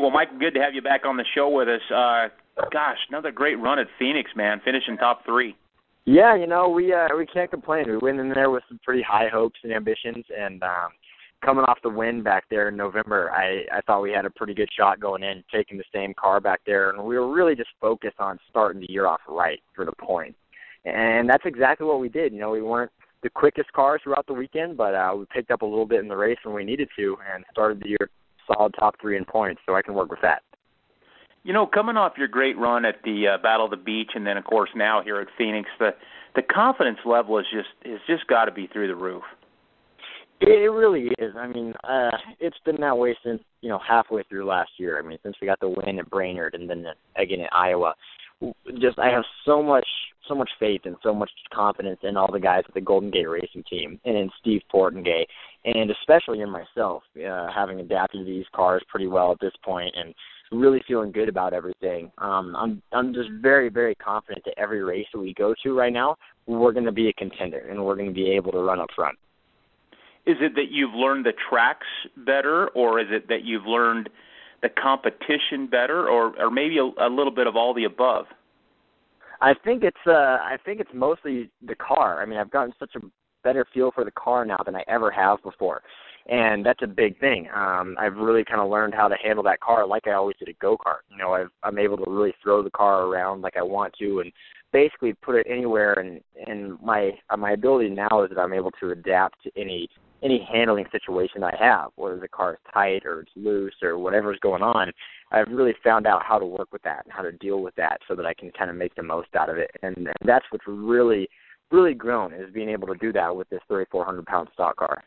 well, Mike, good to have you back on the show with us. Gosh, another great run at Phoenix, man, finishing top 3. Yeah, we can't complain. We went in there with some pretty high hopes and ambitions, and coming off the win back there in November, I thought we had a pretty good shot going in, taking the same car back there, and we were really just focused on starting the year off right for the points. And that's exactly what we did. We weren't the quickest cars throughout the weekend, but we picked up a little bit in the race when we needed to and started the year solid top 3 in points, so I can work with that. Coming off your great run at the Battle of the Beach, and then of course now here at Phoenix, the confidence level is just got to be through the roof. It really is. I mean, it's been that way since halfway through last year. I mean, since we got the win at Brainerd and then again at Iowa. I have so much faith and so much confidence in all the guys at the Golden Gate Racing team and in Steve Portengay, and especially in myself, having adapted to these cars pretty well at this point and really feeling good about everything. I'm just very, very confident that every race that we go to right now, we're going to be a contender and we're going to be able to run up front. Is it that you've learned the tracks better, or is it that you've learned the competition better, or maybe a little bit of all the above? I think it's mostly the car. I mean, I've gotten such a better feel for the car now than I ever have before, and that's a big thing. I've really kind of learned how to handle that car like I always did a go-kart. I'm able to really throw the car around like I want to, and basically put it anywhere. And my ability now is that I'm able to adapt to any handling situation I have, whether the car is tight or it's loose or whatever's going on. I've really found out how to work with that and how to deal with that so that I can kind of make the most out of it. And that's what's really, really grown, is being able to do that with this 3,400-pound stock car.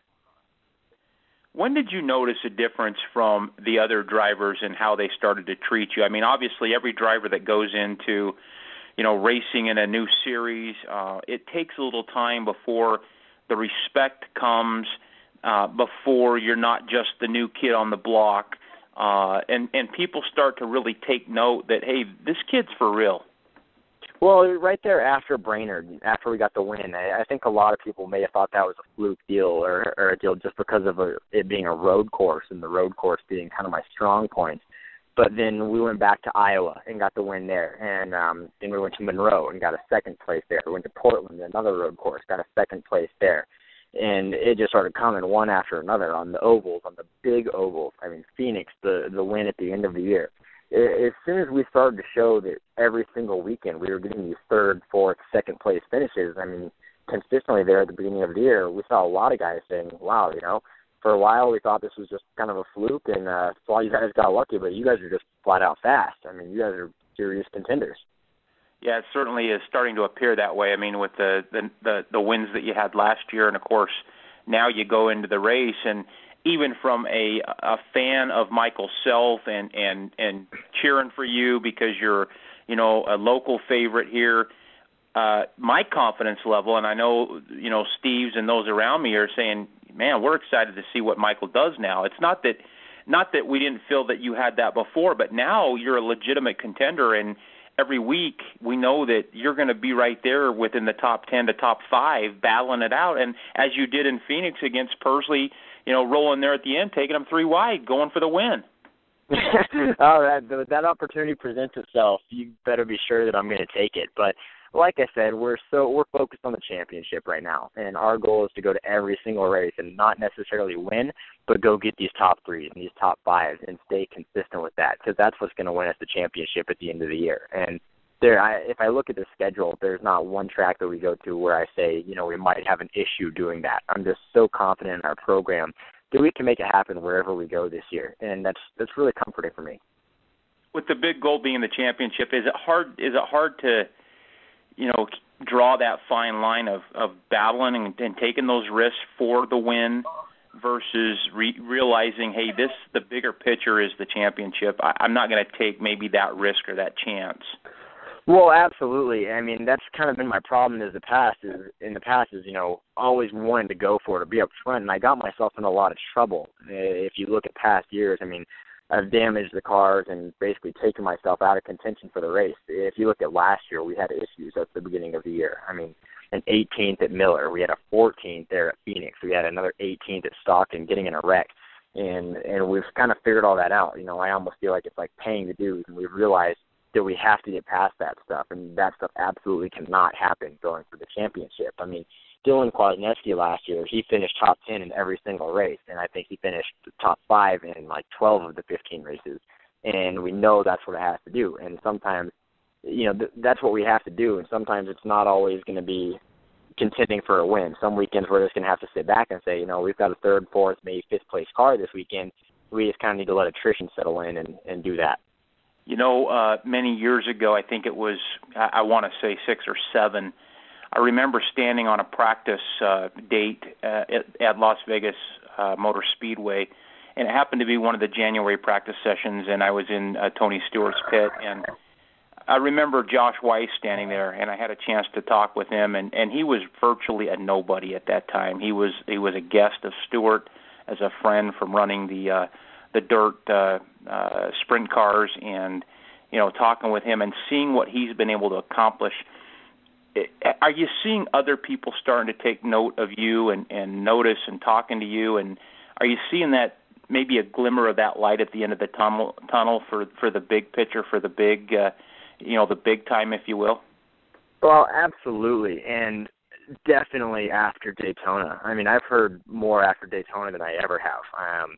When did you notice a difference from the other drivers and how they started to treat you? I mean, obviously every driver that goes into, racing in a new series, it takes a little time before the respect comes, before you're not just the new kid on the block, and people start to really take note that, hey, this kid's for real. Well, right there after Brainerd, after we got the win, I think a lot of people may have thought that was a fluke deal or a deal just because of it being a road course and the road course being kind of my strong point. But then we went back to Iowa and got the win there. And then we went to Monroe and got a second place there. We went to Portland, another road course, got a second place there. And it just started coming one after another on the ovals, on the big ovals. I mean, Phoenix, the win at the end of the year. As soon as we started to show that every single weekend we were getting these third, fourth, second place finishes, I mean, consistently there at the beginning of the year, we saw a lot of guys saying, wow, for a while we thought this was just kind of a fluke, and well, you guys got lucky, but you guys are just flat out fast. I mean, you guys are serious contenders. Yeah, it certainly is starting to appear that way. I mean, with the wins that you had last year, and of course now you go into the race, and even from a fan of Michael Self and cheering for you because you're a local favorite here, my confidence level, and I know Steve's and those around me are saying, man, we're excited to see what Michael does now. It's not that we didn't feel that you had that before, but now you're a legitimate contender, and every week we know that you're going to be right there within the top 10 to top 5, battling it out. And as you did in Phoenix against Pursley, rolling there at the end, taking them 3 wide, going for the win. Oh, that opportunity presents itself. You better be sure that I'm going to take it. But like I said, we're focused on the championship right now, and our goal is to go to every single race and not necessarily win, but go get these top 3s and these top 5s and stay consistent with that, because that's what's going to win us the championship at the end of the year. And if I look at the schedule, there's not one track that we go to where I say, we might have an issue doing that. I'm just so confident in our program that we can make it happen wherever we go this year, and that's really comforting for me. With the big goal being the championship, is it hard to draw that fine line of battling and taking those risks for the win versus realizing, hey, the bigger picture is the championship. I'm not going to take maybe that risk or that chance. Well, absolutely. I mean, that's kind of been my problem in the past is, always wanting to go for it or be up front, and I got myself in a lot of trouble. If you look at past years, I mean, I've damaged the cars and basically taken myself out of contention for the race. If you look at last year, we had issues at the beginning of the year. I mean, an 18th at Miller. We had a 14th there at Phoenix. We had another 18th at Stockton getting in a wreck. And we've kind of figured all that out. You know, I almost feel like it's like paying the dues, and we've realized that we have to get past that stuff, and that stuff absolutely cannot happen going for the championship. I mean, Dylan Kwasniewski last year, he finished top 10 in every single race, and I think he finished top 5 in like 12 of the 15 races. And we know that's what it has to do. And sometimes, you know, that's what we have to do, and sometimes it's not always going to be contending for a win. Some weekends we're just going to have to sit back and say, you know, we've got a third, fourth, maybe fifth place car this weekend. We just kind of need to let attrition settle in and do that. You know, many years ago, I think it was, I want to say 6 or 7, I remember standing on a practice date at Las Vegas Motor Speedway, and it happened to be one of the January practice sessions, and I was in Tony Stewart's pit, and I remember Josh Weiss standing there, and I had a chance to talk with him, and he was virtually a nobody at that time. He was a guest of Stewart as a friend from running the dirt sprint cars, and you know, talking with him and seeing what he's been able to accomplish. Are you seeing other people starting to take note of you and notice and talking to you, and are you seeing that maybe a glimmer of that light at the end of the tunnel for the big picture, for the big the big time, if you will? Well, absolutely, and definitely after Daytona. I mean, I've heard more after Daytona than I ever have.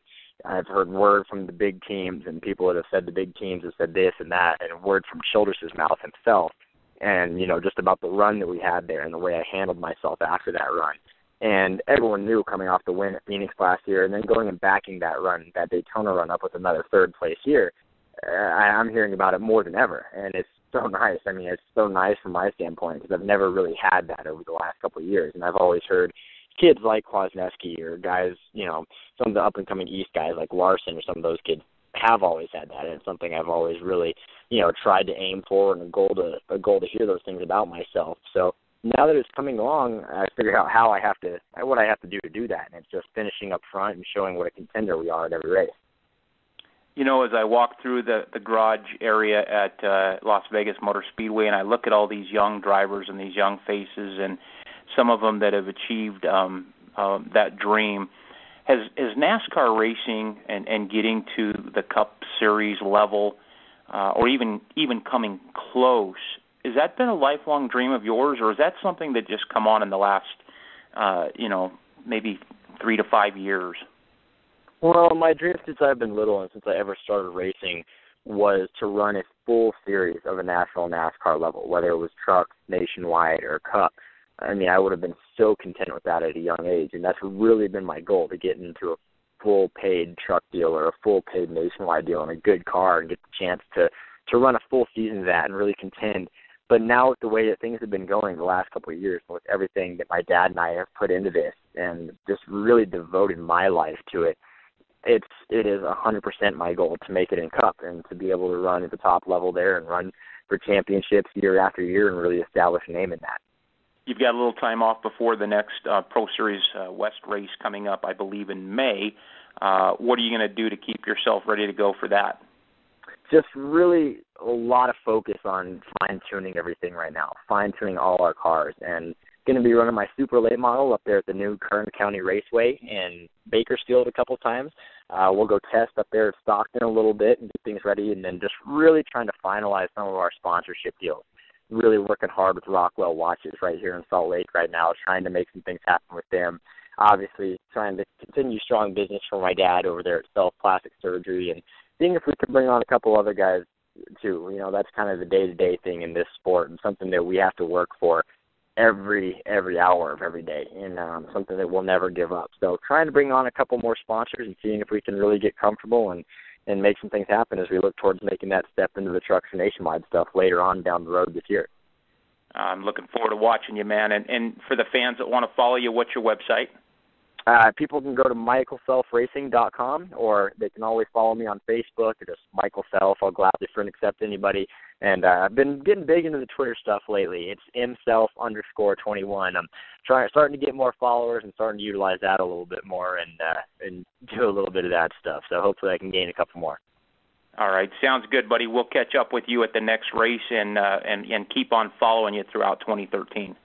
I've heard word from the big teams, and people that have said the big teams have said this and that, and word from Childress's mouth himself, and, you know, just about the run that we had there and the way I handled myself after that run. And everyone knew coming off the win at Phoenix last year and then going and backing that run, that Daytona run up with another third place here, I'm hearing about it more than ever, and it's so nice. I mean, it's so nice from my standpoint because I've never really had that over the last couple of years, and I've always heard kids like Kwasniewski or guys, you know, some of the up-and-coming East guys like Larson or some of those kids have always had that, and it's something I've always really, you know, tried to aim for, and a goal to hear those things about myself. So now that it's coming along, I figure out what I have to do that, and it's just finishing up front and showing what a contender we are at every race. You know, as I walk through the garage area at Las Vegas Motor Speedway, and I look at all these young drivers and these young faces, and some of them that have achieved that dream, has NASCAR racing and getting to the Cup Series level, or even coming close, has that been a lifelong dream of yours, or is that something that just come on in the last, maybe 3 to 5 years? Well, my dream since I've been little and since I ever started racing was to run a full series of a national NASCAR level, whether it was trucks, nationwide, or Cup. I mean, I would have been so content with that at a young age, and that's really been my goal, to get into a full-paid truck deal or a full-paid nationwide deal in a good car and get the chance to run a full season of that and really contend. But now with the way that things have been going the last couple of years, with everything that my dad and I have put into this and just really devoted my life to it, it is 100% my goal to make it in Cup and to be able to run at the top level there and run for championships year after year and really establish a name in that. You've got a little time off before the next Pro Series West race coming up, I believe, in May. What are you going to do to keep yourself ready to go for that? Just really a lot of focus on fine-tuning everything right now, fine-tuning all our cars, and going to be running my super late model up there at the new Kern County Raceway in Bakersfield a couple times. We'll go test up there at Stockton a little bit and get things ready, and then just really trying to finalize some of our sponsorship deals. Really working hard with Rockwell Watches right here in Salt Lake right now, trying to make some things happen with them. Obviously, trying to continue strong business for my dad over there at Self Plastic Surgery, and seeing if we can bring on a couple other guys too. You know, that's kind of the day-to-day thing in this sport, and something that we have to work for every hour of every day, and something that we'll never give up. So trying to bring on a couple more sponsors and seeing if we can really get comfortable and make some things happen as we look towards making that step into the Trucks Nationwide stuff later on down the road this year. I'm looking forward to watching you, man. And for the fans that want to follow you, what's your website? People can go to michaelselfracing.com, or they can always follow me on Facebook or just Michael Self. I'll gladly accept anybody. And I've been getting big into the Twitter stuff lately. It's mself_21. I'm starting to get more followers and starting to utilize that a little bit more and do a little bit of that stuff. So hopefully I can gain a couple more. All right, sounds good, buddy. We'll catch up with you at the next race and keep on following you throughout 2013.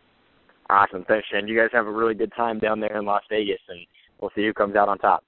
Awesome. Thanks, Shane. You guys have a really good time down there in Las Vegas, and we'll see who comes out on top.